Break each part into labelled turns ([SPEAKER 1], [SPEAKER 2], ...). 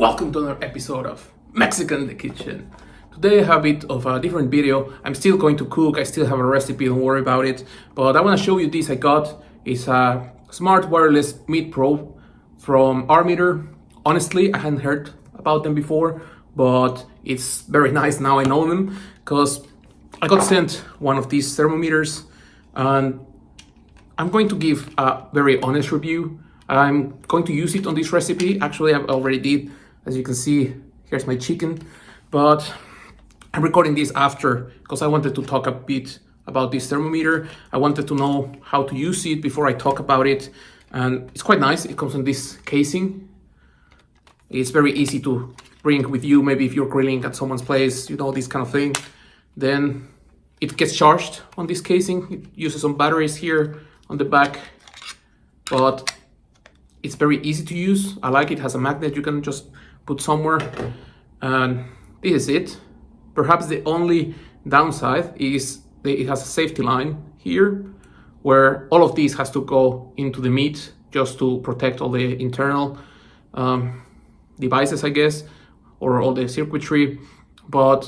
[SPEAKER 1] Welcome to another episode of Mexican in the Kitchen. Today I have a bit of a different video. I'm still going to cook, I still have a recipe, don't worry about it. But I want to show you this I got. It's a smart wireless meat probe from Armeator. Honestly, I hadn't heard about them before, but it's very nice now I know them, because I got sent one of these thermometers and I'm going to give a very honest review. I'm going to use it on this recipe. Actually, I already did. As you can see, here's my chicken, but I'm recording this after because I wanted to talk a bit about this thermometer. I wanted to know how to use it before I talk about it. And it's quite nice. It comes in this casing. It's very easy to bring with you. Maybe if you're grilling at someone's place, you know, this kind of thing. Then it gets charged on this casing. It uses some batteries here on the back, but it's very easy to use. I like it. It has a magnet you can just put somewhere, and this is it. Perhaps the only downside is that it has a safety line here where all of these has to go into the meat just to protect all the internal devices, I guess, or all the circuitry. But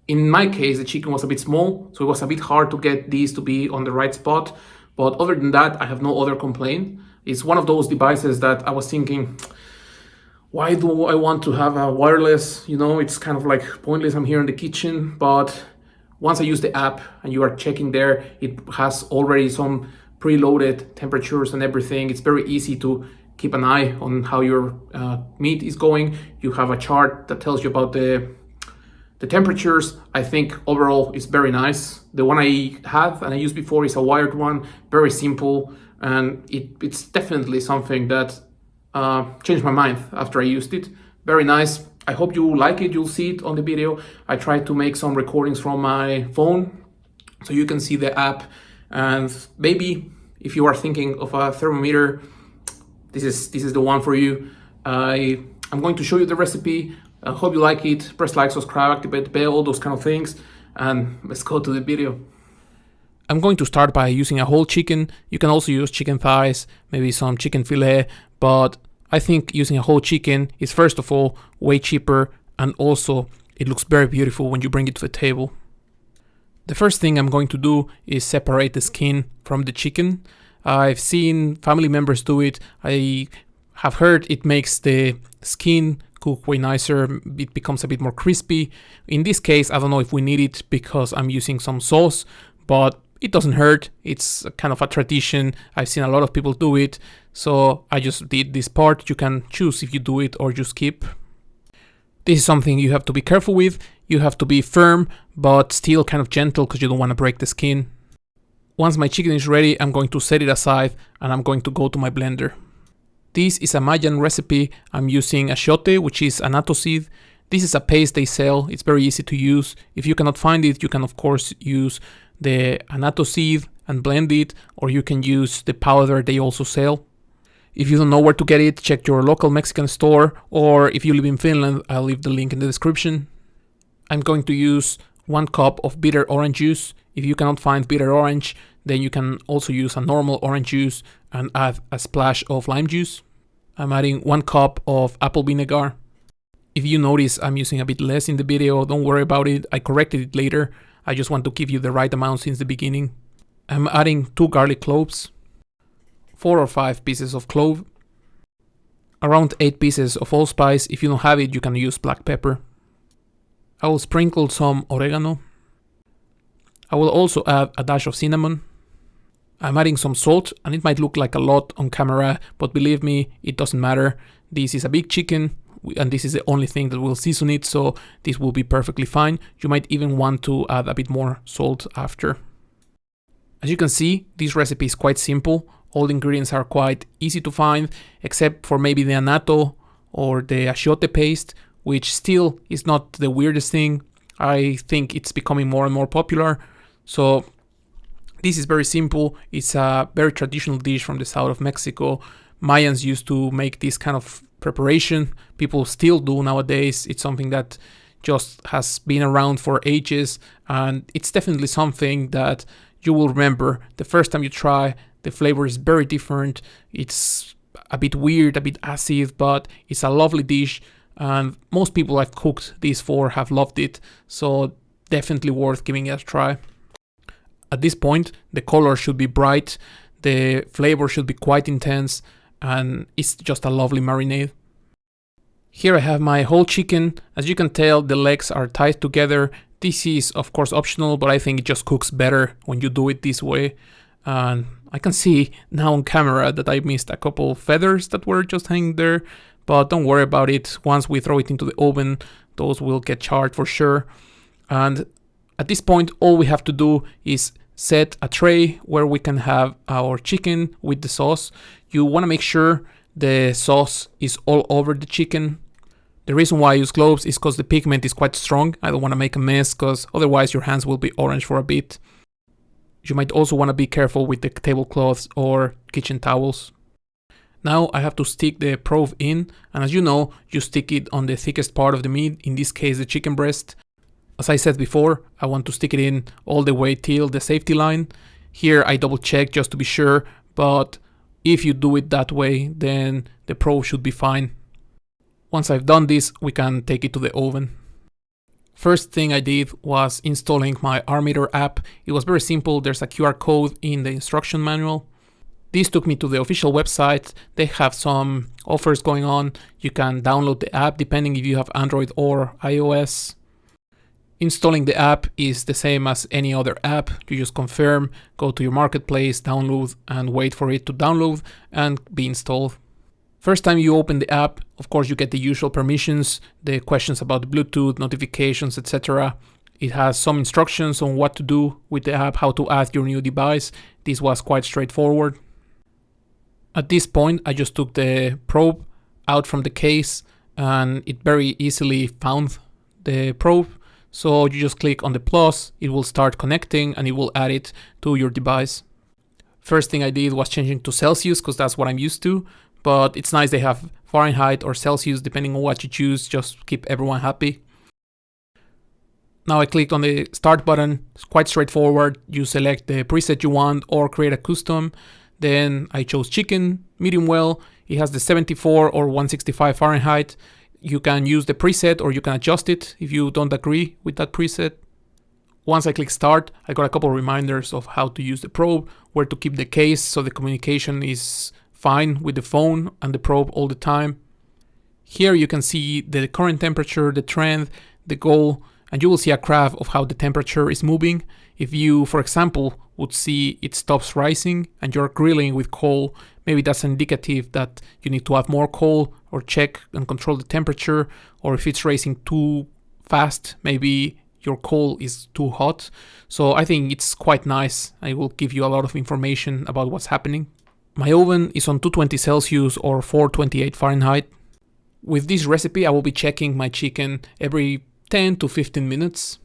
[SPEAKER 1] in my case, the chicken was a bit small, so it was a bit hard to get these to be on the right spot. But other than that, I have no other complaint. It's one of those devices that I was thinking, why do I want to have a wireless? You know, it's kind of like pointless. I'm here in the kitchen, but once I use the app and you are checking there, it has already some preloaded temperatures and everything. It's very easy to keep an eye on how your meat is going. You have a chart that tells you about the temperatures. I think overall it's very nice. The one I have and I used before is a wired one, very simple, and it's definitely something that changed my mind after I used it. Very nice. I hope you like it. You'll see it on the video. I tried to make some recordings from my phone so you can see the app, and maybe if you are thinking of a thermometer, this is the one for you. I'm going to show you the recipe. I hope you like it. Press like, subscribe, activate the bell, all those kind of things, and let's go to the video. I'm going to start by using a whole chicken. You can also use chicken thighs, maybe some chicken fillet, but I think using a whole chicken is first of all way cheaper, and also it looks very beautiful when you bring it to the table. The first thing I'm going to do is separate the skin from the chicken. I've seen family members do it. I have heard it makes the skin cook way nicer. It becomes a bit more crispy. In this case, I don't know if we need it because I'm using some sauce, but it doesn't hurt. It's kind of a tradition. I've seen a lot of people do it, so I just did this part. You can choose if you do it or just skip. This is something you have to be careful with. You have to be firm, but still kind of gentle because you don't want to break the skin. Once my chicken is ready, I'm going to set it aside and I'm going to go to my blender. This is a Mayan recipe. I'm using achiote, which is annatto seed. This is a paste they sell. It's very easy to use. If you cannot find it, you can of course use the annatto seed and blend it, or you can use the powder they also sell. If you don't know where to get it, check your local Mexican store, or if you live in Finland, I'll leave the link in the description. I'm going to use 1 cup of bitter orange juice. If you cannot find bitter orange, then you can also use a normal orange juice and add a splash of lime juice. I'm adding 1 cup of apple vinegar. If you notice I'm using a bit less in the video, don't worry about it. I corrected it later. I just want to give you the right amount since the beginning. I'm adding 2 garlic cloves, 4 or 5 pieces of clove, around 8 pieces of allspice. If you don't have it, you can use black pepper. I will sprinkle some oregano. I will also add a dash of cinnamon. I'm adding some salt, and it might look like a lot on camera, but believe me, it doesn't matter. This is a big chicken, and this is the only thing that will season it, so this will be perfectly fine. You might even want to add a bit more salt after. As you can see, this recipe is quite simple. All the ingredients are quite easy to find, except for maybe the annatto or the achiote paste, which still is not the weirdest thing. I think it's becoming more and more popular. So this is very simple. It's a very traditional dish from the south of Mexico. Mayans used to make this kind of preparation. People still do nowadays. It's something that just has been around for ages, and it's definitely something that you will remember the first time you try. The flavor is very different. It's a bit weird, a bit acid, but it's a lovely dish. and most people I've cooked these for have loved it, so definitely worth giving it a try. At this point, the color should be bright, the flavor should be quite intense, and it's just a lovely marinade. Here I have my whole chicken. As you can tell, the legs are tied together. This is of course optional, but I think it just cooks better when you do it this way. And I can see now on camera that I missed a couple feathers that were just hanging there, but don't worry about it. Once we throw it into the oven, those will get charred for sure. And at this point, all we have to do is set a tray where we can have our chicken with the sauce. You want to make sure the sauce is all over the chicken. The reason why I use gloves is because the pigment is quite strong. I don't want to make a mess because otherwise your hands will be orange for a bit. You might also want to be careful with the tablecloths or kitchen towels. Now I have to stick the probe in, and as you know, you stick it on the thickest part of the meat, in this case the chicken breast. As I said before, I want to stick it in all the way till the safety line. Here I double check just to be sure, but if you do it that way, then the probe should be fine. Once I've done this, we can take it to the oven. First thing I did was installing my Armeator app. It was very simple. There's a QR code in the instruction manual. This took me to the official website. They have some offers going on. You can download the app depending if you have Android or iOS. Installing the app is the same as any other app. You just confirm, go to your marketplace, download, and wait for it to download and be installed. First time you open the app, of course you get the usual permissions, the questions about the Bluetooth, notifications, etc. It has some instructions on what to do with the app, how to add your new device. This was quite straightforward. At this point, I just took the probe out from the case and it very easily found the probe. So you just click on the plus, it will start connecting and it will add it to your device. First thing I did was changing to Celsius because that's what I'm used to. But it's nice they have Fahrenheit or Celsius depending on what you choose, just keep everyone happy. Now I clicked on the start button, it's quite straightforward. You select the preset you want or create a custom. Then I chose chicken, medium well. It has the 74 or 165 Fahrenheit. You can use the preset or you can adjust it if you don't agree with that preset. Once I click start, I got a couple of reminders of how to use the probe, where to keep the case so the communication is fine with the phone and the probe all the time. Here you can see the current temperature, the trend, the goal, and you will see a graph of how the temperature is moving. If you, for example, would see it stops rising and you're grilling with coal, maybe that's indicative that you need to have more coal or check and control the temperature. Or if it's rising too fast, maybe your coal is too hot. So I think it's quite nice. I will give you a lot of information about what's happening. My oven is on 220 Celsius or 428 Fahrenheit. With this recipe, I will be checking my chicken every 10 to 15 minutes.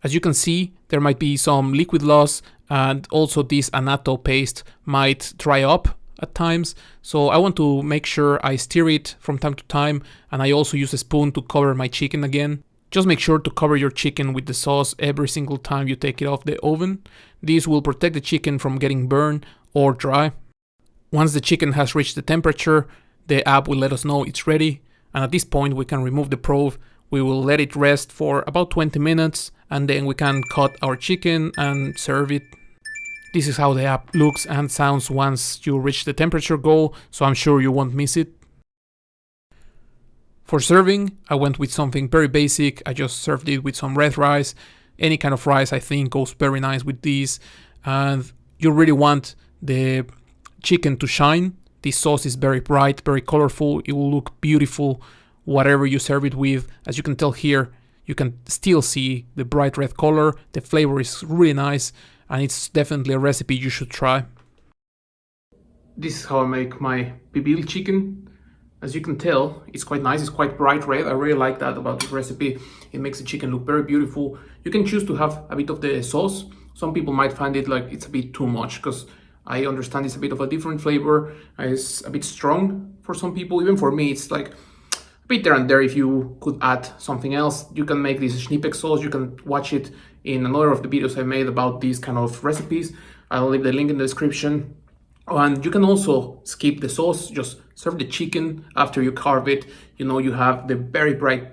[SPEAKER 1] As you can see, there might be some liquid loss and also this annatto paste might dry up at times. So I want to make sure I stir it from time to time, and I also use a spoon to cover my chicken again. Just make sure to cover your chicken with the sauce every single time you take it off the oven. This will protect the chicken from getting burned or dry. Once the chicken has reached the temperature, the app will let us know it's ready, and at this point we can remove the probe. We will let it rest for about 20 minutes and then we can cut our chicken and serve it. This is how the app looks and sounds once you reach the temperature goal, so I'm sure you won't miss it. For serving, I went with something very basic. I just served it with some red rice. Any kind of rice I think goes very nice with these, and you really want the chicken to shine. This sauce is very bright, very colorful. It will look beautiful whatever you serve it with. As you can tell here, you can still see the bright red color. The flavor is really nice and it's definitely a recipe you should try. This is how I make my Pibil chicken. As you can tell, it's quite nice, it's quite bright red. I really like that about this recipe. It makes the chicken look very beautiful. You can choose to have a bit of the sauce. Some people might find it like it's a bit too much, because I understand it's a bit of a different flavor. It's a bit strong for some people. Even for me, it's like a bit there and there. If you could add something else, you can make this snippet sauce. You can watch it in another of the videos I made about these kind of recipes. I'll leave the link in the description. And you can also skip the sauce, just serve the chicken after you carve it. You know, you have the very bright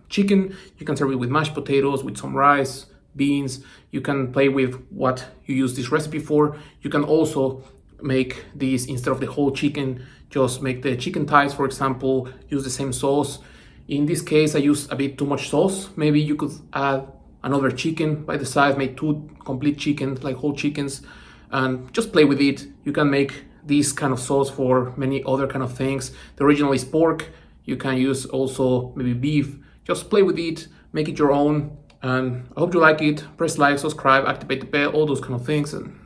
[SPEAKER 1] chicken. You can serve it with mashed potatoes, with some rice, beans. You can play with what you use this recipe for. You can also make these, instead of the whole chicken, just make the chicken thighs, for example, use the same sauce. In this case, I used a bit too much sauce. Maybe you could add another chicken by the side, make 2 complete chickens, like whole chickens, and just play with it. You can make this kind of sauce for many other kind of things. The original is pork. You can use also maybe beef. Just play with it, make it your own, and I hope you like it. Press like, subscribe, activate the bell, all those kind of things, and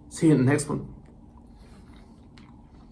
[SPEAKER 1] see you in the next one.